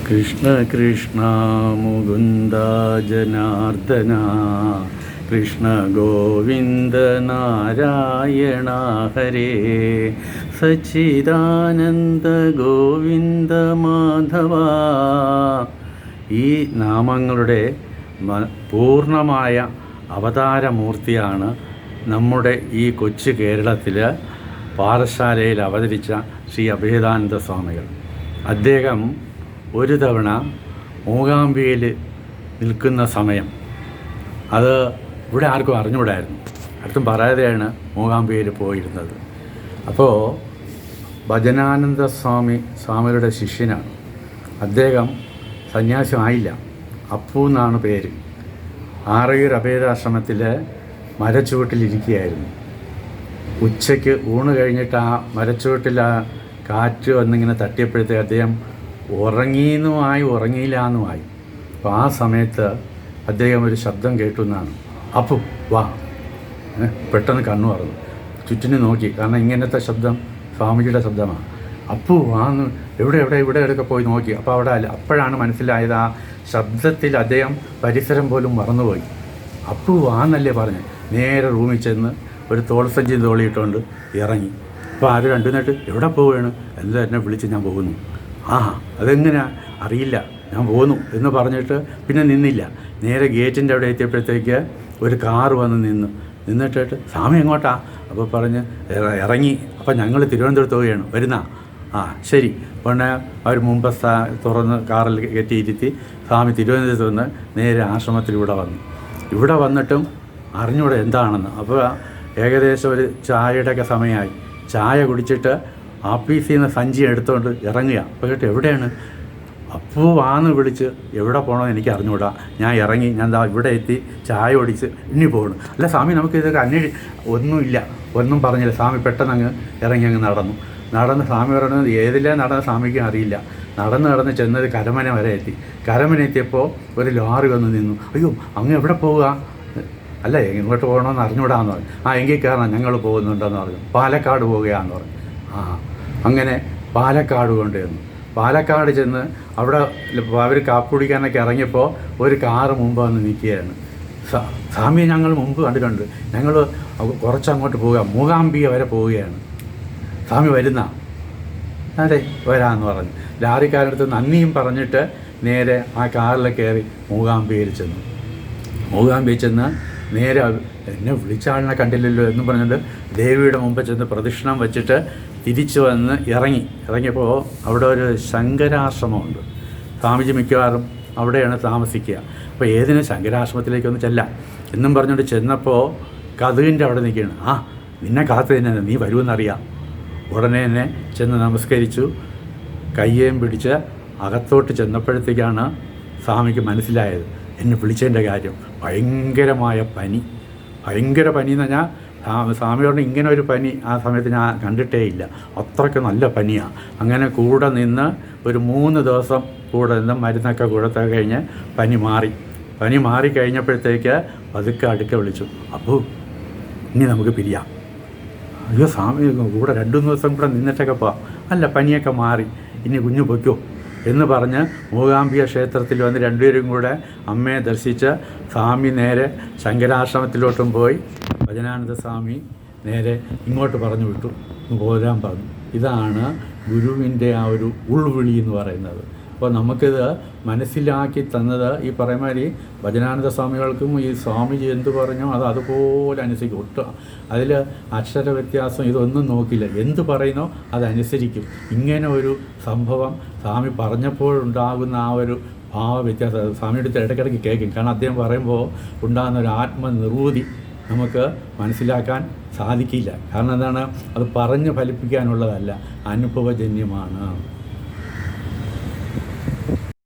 കൃഷ്ണ കൃഷ്ണ മുകുന്ദ ജനാർദ്ദന കൃഷ്ണ ഗോവിന്ദ നാരായണ ഹരേ സച്ചിദാനന്ദ ഗോവിന്ദ മാധവ. ഈ നാമങ്ങളുടെ പൂർണ്ണമായ അവതാരമൂർത്തിയാണ് നമ്മുടെ ഈ കൊച്ചു കേരളത്തിൽ പാറശാലയിൽ അവതരിച്ച ശ്രീ അഭേദാനന്ദ സ്വാമികൾ. അദ്ദേഹം ഒരു തവണ മൂകാംബികയിൽ നിൽക്കുന്ന സമയം അത് ഇവിടെ ആർക്കും അറിഞ്ഞുകൂടായിരുന്നു. അടുത്തും പറയാതെയാണ് മൂകാംബികയിൽ പോയിരുന്നത്. അപ്പോൾ ഭജനാനന്ദ സ്വാമിയുടെ ശിഷ്യനാണ് അദ്ദേഹം. സന്യാസമായില്ല, അപ്പു എന്നാണ് പേര്. ആറയൂർ അഭേദാശ്രമത്തിൽ മരച്ചുവട്ടിലിരിക്കുകയായിരുന്നു. ഉച്ചയ്ക്ക് ഊണ് കഴിഞ്ഞിട്ട് ആ മരച്ചുവട്ടിൽ ആ കാറ്റ് വന്നിങ്ങനെ തട്ടിയപ്പോഴത്തേക്ക് അദ്ദേഹം ഉറങ്ങിയില്ലാന്നുമായി. അപ്പോൾ ആ സമയത്ത് അദ്ദേഹം ഒരു ശബ്ദം കേട്ടു എന്നാണ്, അപ്പു വാ. പെട്ടെന്ന് കണ്ണു തുറന്നു ചുറ്റിനും നോക്കി, കാരണം ഇങ്ങനത്തെ ശബ്ദം സ്വാമിജിയുടെ ശബ്ദമാണ്. അപ്പു വാന്ന് എവിടെയൊക്കെ പോയി നോക്കി. അപ്പോൾ അവിടെ അല്ല. അപ്പോഴാണ് മനസ്സിലായത് ആ ശബ്ദത്തിൽ അദ്ദേഹം പരിസരം പോലും മറന്നുപോയി. അപ്പു വാന്നല്ലേ പറഞ്ഞ് നേരെ റൂമിൽ ചെന്ന് ഒരു തോൾസഞ്ചി തോളിയിട്ടുകൊണ്ട് ഇറങ്ങി. അപ്പോൾ ആരും രണ്ടുനേട്ട് എവിടെ പോവുകയാണ്? എല്ലാം എന്നെ വിളിച്ച് ഞാൻ പോകുന്നു. അതെങ്ങനെയാ അറിയില്ല, ഞാൻ പോന്നു എന്ന് പറഞ്ഞിട്ട് പിന്നെ നിന്നില്ല. നേരെ ഗേറ്റിൻ്റെ അവിടെ എത്തിയപ്പോഴത്തേക്ക് ഒരു കാറ് വന്ന് നിന്നിട്ട് സ്വാമി എങ്ങോട്ടാ? അപ്പോൾ പറഞ്ഞ് ഇറങ്ങി. അപ്പം ഞങ്ങൾ തിരുവനന്തപുരത്ത് പോവുകയാണ്, വരുന്ന ശരി. പിന്നെ അവർ മുമ്പ് തുറന്ന് കാറിൽ കയറ്റിയിരുത്തി സ്വാമി തിരുവനന്തപുരത്ത് വന്ന് നേരെ ആശ്രമത്തിൽ ഇവിടെ വന്നിട്ടും അറിഞ്ഞൂടെ എന്താണെന്ന്. അപ്പോൾ ഏകദേശം ഒരു ചായയുടെയൊക്കെ സമയമായി. ചായ കുടിച്ചിട്ട് ആഫീസിൽ നിന്ന് സഞ്ചി എടുത്തുകൊണ്ട് ഇറങ്ങുക. അപ്പോൾ കേട്ട് എവിടെയാണ്? അപ്പൂ വാന്ന് വിളിച്ച് എവിടെ പോകണമെന്ന് എനിക്ക് അറിഞ്ഞുകൂടാ. ഞാൻ ഇറങ്ങി, ഞാൻ ഇവിടെ എത്തി, ചായ ഓടിച്ച് ഇനി പോകണം. അല്ല സ്വാമി, നമുക്ക് ഇതൊക്കെ ഒന്നും പറഞ്ഞില്ല. സ്വാമി പെട്ടെന്ന് അങ്ങ് ഇറങ്ങി നടന്ന് സ്വാമി പറയുന്നത് ഏതിലേ നടന്ന സ്വാമിക്കും അറിയില്ല. നടന്ന് ചെന്നത് കരമന വരെ എത്തി. കരമന എത്തിയപ്പോൾ ഒരു ലോറി വന്ന് നിന്നു. അയ്യോ, അങ്ങ് എവിടെ പോവുക? അല്ല, ഇങ്ങോട്ട് പോകണമെന്ന് അറിഞ്ഞുകൂടാന്ന് പറഞ്ഞു. എങ്കിൽ കയറണം, ഞങ്ങൾ പോകുന്നുണ്ടെന്ന് പറഞ്ഞു. പാലക്കാട് പോവുകയാണെന്ന് പറഞ്ഞു. അങ്ങനെ പാലക്കാട് കൊണ്ടുവന്നു. പാലക്കാട് ചെന്ന് അവിടെ അവർ കാപ്പി കുടിക്കാനൊക്കെ ഇറങ്ങിയപ്പോൾ ഒരു കാറ് മുമ്പ് വന്ന് നിൽക്കുകയാണ്. സ്വാമിയെ ഞങ്ങൾ മുമ്പ് കണ്ടിട്ടുണ്ട്, ഞങ്ങൾ കുറച്ചങ്ങോട്ട് പോവുക, മൂകാംബിക വരെ പോവുകയാണ്. സ്വാമി വരുന്ന? അതെ വരാമെന്ന് പറഞ്ഞു. ലാറിക്കാരടുത്ത് നന്ദിയും പറഞ്ഞിട്ട് നേരെ ആ കാറിൽ കയറി മൂകാംബികയിൽ ചെന്ന് നേരെ എന്നെ വിളിച്ച ആളിനെ കണ്ടില്ലല്ലോ എന്നും പറഞ്ഞിട്ട് ദേവിയുടെ മുമ്പ് ചെന്ന് പ്രദക്ഷിണം വെച്ചിട്ട് തിരിച്ചു വന്ന് ഇറങ്ങിയപ്പോൾ അവിടെ ഒരു ശങ്കരാശ്രമമുണ്ട്. സ്വാമിജി മിക്കവാറും അവിടെയാണ് താമസിക്കുക. അപ്പോൾ ഏതിനും ശങ്കരാശ്രമത്തിലേക്കൊന്ന് ചെല്ലാം എന്നും പറഞ്ഞുകൊണ്ട് ചെന്നപ്പോൾ കതകിൻ്റെ അവിടെ നിൽക്കുകയാണ്. നിന്നെ കാത്തു തന്നെ, നീ വരുമെന്നറിയാം. ഉടനെ തന്നെ ചെന്ന് നമസ്കരിച്ചു. കയ്യേം പിടിച്ച് അകത്തോട്ട് ചെന്നപ്പോഴത്തേക്കാണ് സ്വാമിക്ക് മനസ്സിലായത് എന്നെ വിളിച്ചതിൻ്റെ കാര്യം. ഭയങ്കര പനി എന്ന് പറഞ്ഞാൽ സ്വാമിയോട് ഇങ്ങനെ ഒരു പനി ആ സമയത്ത് ഞാൻ കണ്ടിട്ടേ ഇല്ല. അത്രയ്ക്ക് നല്ല പനിയാണ്. അങ്ങനെ കൂടെ നിന്ന് ഒരു 3 ദിവസം കൂടെ നിന്ന് മരുന്നൊക്കെ കൊടുത്തൊക്കെ കഴിഞ്ഞ് പനി മാറി കഴിഞ്ഞപ്പോഴത്തേക്ക് പതുക്കെ അടുക്ക വിളിച്ചു, അപ്പോൾ ഇനി നമുക്ക് പിരിയാം. അയ്യോ സ്വാമി, കൂടെ 2-3 ദിവസം കൂടെ നിന്നിട്ടൊക്കെ പോവാം. അല്ല, പനിയൊക്കെ മാറി, ഇനി കുഞ്ഞു പൊയ്ക്കോ എന്ന് പറഞ്ഞ് മൂകാംബിക ക്ഷേത്രത്തിൽ വന്ന് രണ്ടുപേരും കൂടെ അമ്മയെ ദർശിച്ച് സ്വാമി നേരെ ശങ്കരാശ്രമത്തിലോട്ടും പോയി. ഭജനാനന്ദ സ്വാമി നേരെ ഇങ്ങോട്ട് പറഞ്ഞു വിട്ടു, പോരാൻ പറഞ്ഞു. ഇതാണ് ഗുരുവിൻ്റെ ആ ഒരു ഉൾവിളി എന്ന് പറയുന്നത്. അപ്പോൾ നമുക്കിത് മനസ്സിലാക്കി തന്നത് ഈ പറയുമാതിരി ഭജനാനന്ദ സ്വാമികൾക്കും ഈ സ്വാമിജി എന്ത് പറഞ്ഞോ അതുപോലെ അനുസരിക്കും. അതിൽ അക്ഷര വ്യത്യാസം ഇതൊന്നും നോക്കില്ല. എന്ത് പറയുന്നോ അതനുസരിക്കും. ഇങ്ങനെ ഒരു സംഭവം സ്വാമി പറഞ്ഞപ്പോഴുണ്ടാകുന്ന ആ ഒരു ഭാവവ്യത്യാസം സ്വാമിയുടെ ഇടയ്ക്കിടയ്ക്ക് കേൾക്കും. കാരണം അദ്ദേഹം പറയുമ്പോൾ ഉണ്ടാകുന്ന ഒരു ആത്മനിർവൃതി നമുക്ക് മനസ്സിലാക്കാൻ സാധിക്കില്ല. കാരണം എന്താണ്, അത് പറഞ്ഞ് ഫലിപ്പിക്കാനുള്ളതല്ല, അനുഭവജന്യമാണ്.